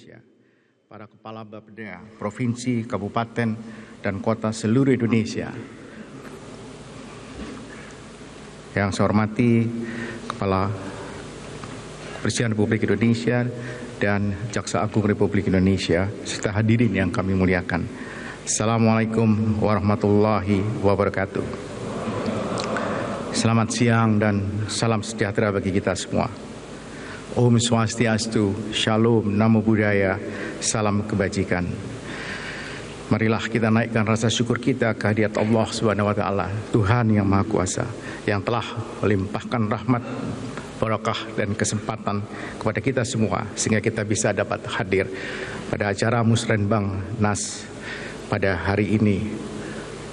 Indonesia, para kepala bapeda, provinsi, kabupaten, dan kota seluruh Indonesia. Yang saya hormati Kepala Presiden Republik Indonesia dan Jaksa Agung Republik Indonesia, serta hadirin yang kami muliakan. Assalamualaikum warahmatullahi wabarakatuh. Selamat siang dan salam sejahtera bagi kita semua. Om Swastiastu, Shalom, Namo Buddhaya, salam kebajikan. Marilah kita naikkan rasa syukur kita kehadirat Allah Subhanahu wa Ta'ala, Tuhan yang Maha Kuasa, yang telah melimpahkan rahmat, barakah dan kesempatan kepada kita semua sehingga kita bisa dapat hadir pada acara Musrenbang NAS pada hari ini.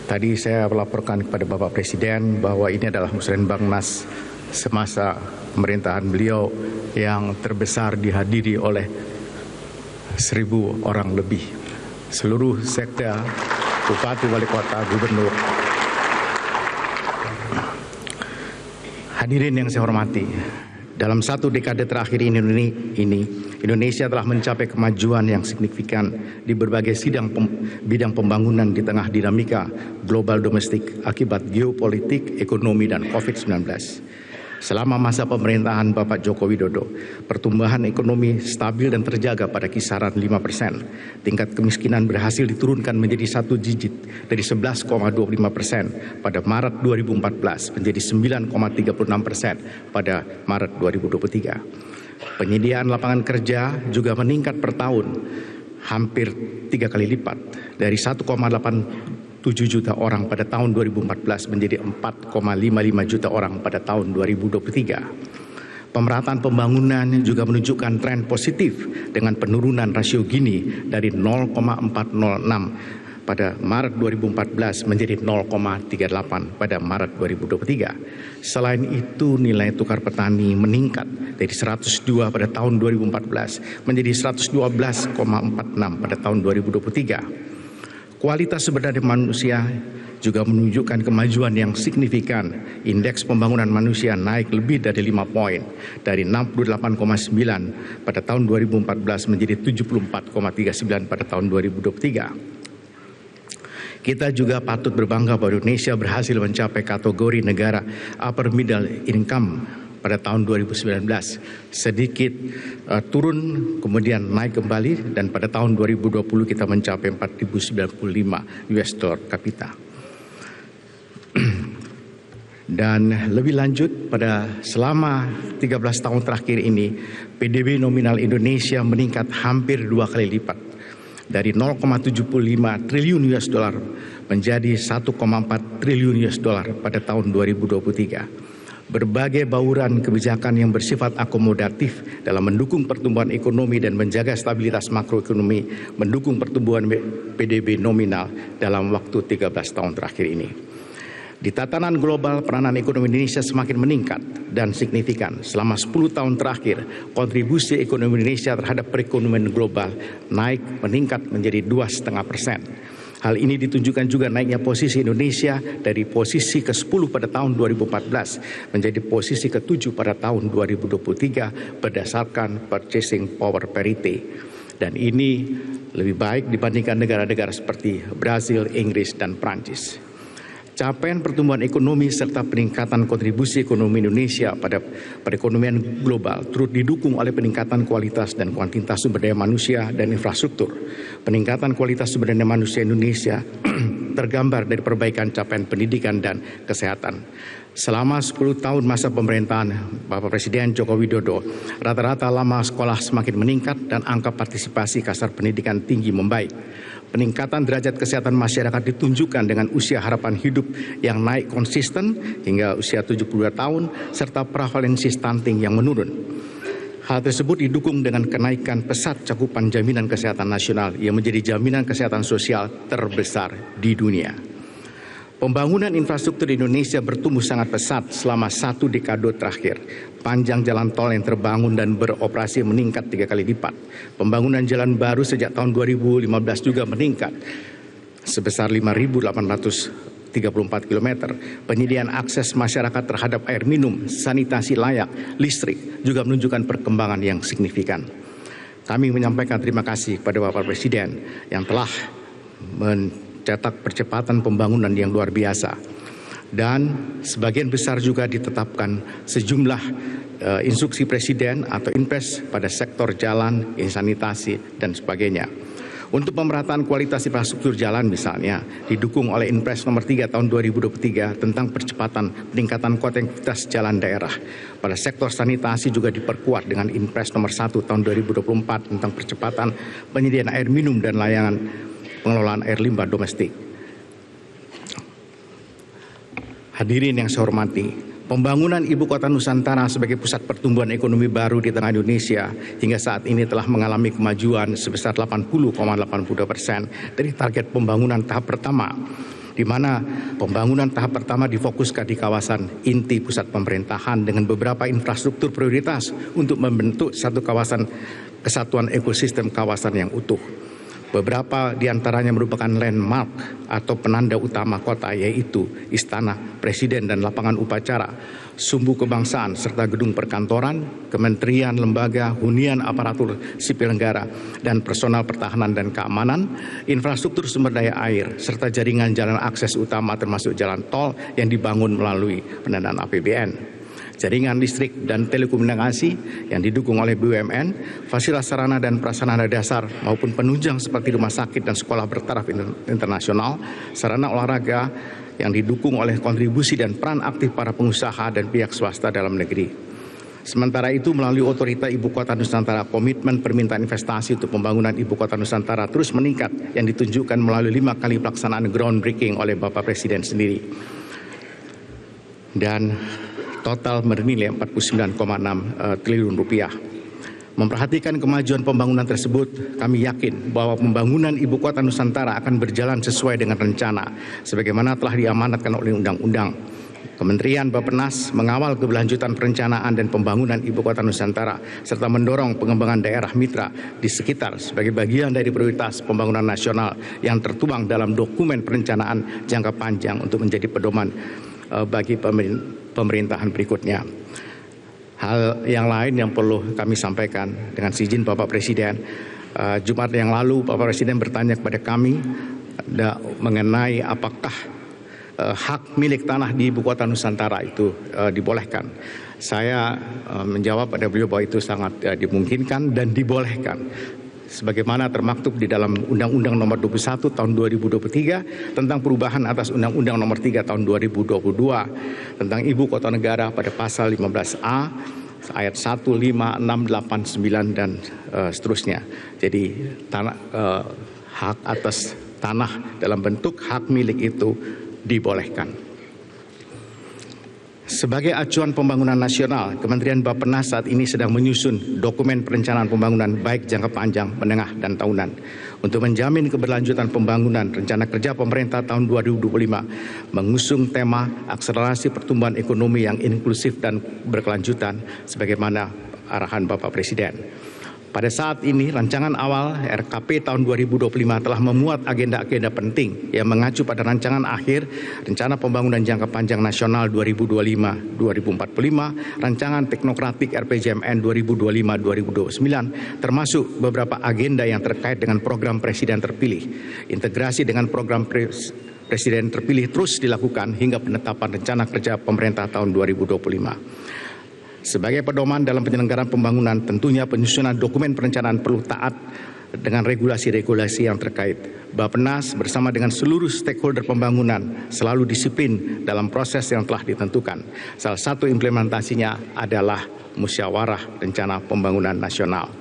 Tadi saya melaporkan kepada Bapak Presiden bahwa ini adalah Musrenbang NAS semasa pemerintahan beliau yang terbesar dihadiri oleh 1.000 orang lebih. Seluruh sekda, bupati, wali kota, gubernur. Hadirin yang saya hormati, dalam satu dekade terakhir ini Indonesia telah mencapai kemajuan yang signifikan di berbagai bidang pembangunan di tengah dinamika global domestik akibat geopolitik, ekonomi, dan COVID-19. Selama masa pemerintahan Bapak Joko Widodo, pertumbuhan ekonomi stabil dan terjaga pada kisaran 5%. Tingkat kemiskinan berhasil diturunkan menjadi 1 digit dari 11,25% pada Maret 2014 menjadi 9,36% pada Maret 2023. Penyediaan lapangan kerja juga meningkat per tahun hampir 3 kali lipat dari 1,87 juta orang pada tahun 2014 menjadi 4,55 juta orang pada tahun 2023. Pemerataan pembangunan juga menunjukkan tren positif dengan penurunan rasio Gini dari 0,406 pada Maret 2014 menjadi 0,38 pada Maret 2023. Selain itu, nilai tukar petani meningkat dari 102 pada tahun 2014 menjadi 112,46 pada tahun 2023. Kualitas sumber daya manusia juga menunjukkan kemajuan yang signifikan. Indeks pembangunan manusia naik lebih dari 5 poin, dari 68,9 pada tahun 2014 menjadi 74,39 pada tahun 2023. Kita juga patut berbangga bahwa Indonesia berhasil mencapai kategori negara upper middle income pada tahun 2019, sedikit turun kemudian naik kembali, dan pada tahun 2020 kita mencapai 4.095 US dollar kapita. Dan lebih lanjut, pada selama 13 tahun terakhir ini PDB nominal Indonesia meningkat hampir 2 kali lipat dari 0,75 triliun US dollar menjadi 1,4 triliun US dollar pada tahun 2023. Berbagai bauran kebijakan yang bersifat akomodatif dalam mendukung pertumbuhan ekonomi dan menjaga stabilitas makroekonomi mendukung pertumbuhan PDB nominal dalam waktu 13 tahun terakhir ini. Di tatanan global, peranan ekonomi Indonesia semakin meningkat dan signifikan. Selama 10 tahun terakhir, kontribusi ekonomi Indonesia terhadap perekonomian global meningkat menjadi 2,5%. Hal ini ditunjukkan juga naiknya posisi Indonesia dari posisi ke-10 pada tahun 2014 menjadi posisi ke-7 pada tahun 2023 berdasarkan purchasing power parity. Dan ini lebih baik dibandingkan negara-negara seperti Brasil, Inggris, dan Prancis. Capaian pertumbuhan ekonomi serta peningkatan kontribusi ekonomi Indonesia pada perekonomian global turut didukung oleh peningkatan kualitas dan kuantitas sumber daya manusia dan infrastruktur. Peningkatan kualitas sumber daya manusia Indonesia tergambar dari perbaikan capaian pendidikan dan kesehatan. Selama 10 tahun masa pemerintahan Bapak Presiden Joko Widodo, rata-rata lama sekolah semakin meningkat dan angka partisipasi kasar pendidikan tinggi membaik. Peningkatan derajat kesehatan masyarakat ditunjukkan dengan usia harapan hidup yang naik konsisten hingga usia 72 tahun serta prevalensi stunting yang menurun. Hal tersebut didukung dengan kenaikan pesat cakupan jaminan kesehatan nasional yang menjadi jaminan kesehatan sosial terbesar di dunia. Pembangunan infrastruktur di Indonesia bertumbuh sangat pesat selama 1 dekade terakhir. Panjang jalan tol yang terbangun dan beroperasi meningkat 3 kali lipat. Pembangunan jalan baru sejak tahun 2015 juga meningkat sebesar 5.834 km. Penyediaan akses masyarakat terhadap air minum, sanitasi layak, listrik juga menunjukkan perkembangan yang signifikan. Kami menyampaikan terima kasih kepada Bapak Presiden yang telah mencetak percepatan pembangunan yang luar biasa. Dan sebagian besar juga ditetapkan sejumlah instruksi Presiden atau impres pada sektor jalan, sanitasi, dan sebagainya. Untuk pemerataan kualitas infrastruktur jalan misalnya, didukung oleh Impres nomor 3 tahun 2023 tentang percepatan peningkatan konektivitas jalan daerah. Pada sektor sanitasi juga diperkuat dengan Impres nomor 1 tahun 2024 tentang percepatan penyediaan air minum dan layanan pengelolaan air limbah domestik. Hadirin yang saya hormati, pembangunan Ibu Kota Nusantara sebagai pusat pertumbuhan ekonomi baru di tengah Indonesia hingga saat ini telah mengalami kemajuan sebesar 80,82% dari target pembangunan tahap pertama, di mana pembangunan tahap pertama difokuskan di kawasan inti pusat pemerintahan dengan beberapa infrastruktur prioritas untuk membentuk satu kawasan kesatuan ekosistem kawasan yang utuh. Beberapa di antaranya merupakan landmark atau penanda utama kota, yaitu Istana Presiden dan lapangan upacara, sumbu kebangsaan serta gedung perkantoran, kementerian, lembaga, hunian aparatur sipil negara, dan personal pertahanan dan keamanan, infrastruktur sumber daya air, serta jaringan jalan akses utama termasuk jalan tol yang dibangun melalui pendanaan APBN. Jaringan listrik dan telekomunikasi yang didukung oleh BUMN, fasilitas sarana dan prasarana dasar maupun penunjang seperti rumah sakit dan sekolah bertaraf internasional, sarana olahraga yang didukung oleh kontribusi dan peran aktif para pengusaha dan pihak swasta dalam negeri. Sementara itu, melalui Otorita Ibu Kota Nusantara, komitmen permintaan investasi untuk pembangunan Ibu Kota Nusantara terus meningkat yang ditunjukkan melalui 5 kali pelaksanaan groundbreaking oleh Bapak Presiden sendiri. Dan total bernilai 49,6 triliun rupiah. Memperhatikan kemajuan pembangunan tersebut, kami yakin bahwa pembangunan Ibu Kota Nusantara akan berjalan sesuai dengan rencana, sebagaimana telah diamanatkan oleh Undang-Undang. Kementerian Bappenas mengawal keberlanjutan perencanaan dan pembangunan Ibu Kota Nusantara, serta mendorong pengembangan daerah mitra di sekitar sebagai bagian dari prioritas pembangunan nasional yang tertuang dalam dokumen perencanaan jangka panjang untuk menjadi pedoman bagi pemerintahan berikutnya. Hal yang lain yang perlu kami sampaikan dengan izin Bapak Presiden, Jumat yang lalu Bapak Presiden bertanya kepada kami mengenai apakah hak milik tanah di Ibu Kota Nusantara itu dibolehkan. Saya menjawab pada beliau bahwa itu sangat dimungkinkan dan dibolehkan, sebagaimana termaktub di dalam Undang-Undang Nomor 21 Tahun 2023 tentang perubahan atas Undang-Undang Nomor 3 Tahun 2022 tentang Ibu Kota Negara pada pasal 15A ayat 1, 5, 6, 8, 9 dan seterusnya. Jadi hak atas tanah dalam bentuk hak milik itu dibolehkan. Sebagai acuan pembangunan nasional, Kementerian Bappenas saat ini sedang menyusun dokumen perencanaan pembangunan baik jangka panjang, menengah, dan tahunan. Untuk menjamin keberlanjutan pembangunan, rencana kerja pemerintah tahun 2025 mengusung tema akselerasi pertumbuhan ekonomi yang inklusif dan berkelanjutan sebagaimana arahan Bapak Presiden. Pada saat ini, rancangan awal RKP tahun 2025 telah memuat agenda-agenda penting yang mengacu pada rancangan akhir Rencana Pembangunan Jangka Panjang Nasional 2025-2045, rancangan teknokratik RPJMN 2025-2029, termasuk beberapa agenda yang terkait dengan program Presiden terpilih. Integrasi dengan program Presiden terpilih terus dilakukan hingga penetapan rencana kerja pemerintah tahun 2025. Sebagai pedoman dalam penyelenggaraan pembangunan, tentunya penyusunan dokumen perencanaan perlu taat dengan regulasi-regulasi yang terkait. Bappenas bersama dengan seluruh stakeholder pembangunan selalu disiplin dalam proses yang telah ditentukan. Salah satu implementasinya adalah Musyawarah Rencana Pembangunan Nasional.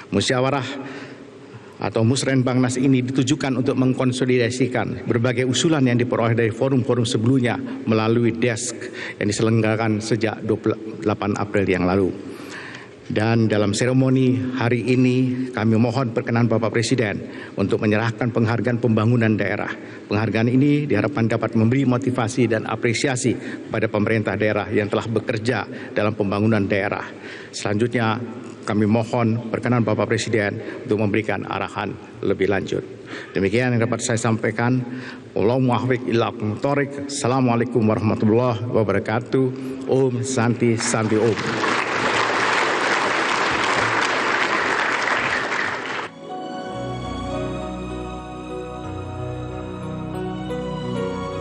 Musyawarah atau Musrenbangnas ini ditujukan untuk mengkonsolidasikan berbagai usulan yang diperoleh dari forum-forum sebelumnya melalui desk yang diselenggarakan sejak 28 April yang lalu. Dan dalam seremoni hari ini kami mohon perkenan Bapak Presiden untuk menyerahkan penghargaan pembangunan daerah. Penghargaan ini diharapkan dapat memberi motivasi dan apresiasi pada pemerintah daerah yang telah bekerja dalam pembangunan daerah. Selanjutnya kami mohon perkenan Bapak Presiden untuk memberikan arahan lebih lanjut. Demikian yang dapat saya sampaikan. Assalamualaikum warahmatullahi wabarakatuh. Om Santi Santi Om.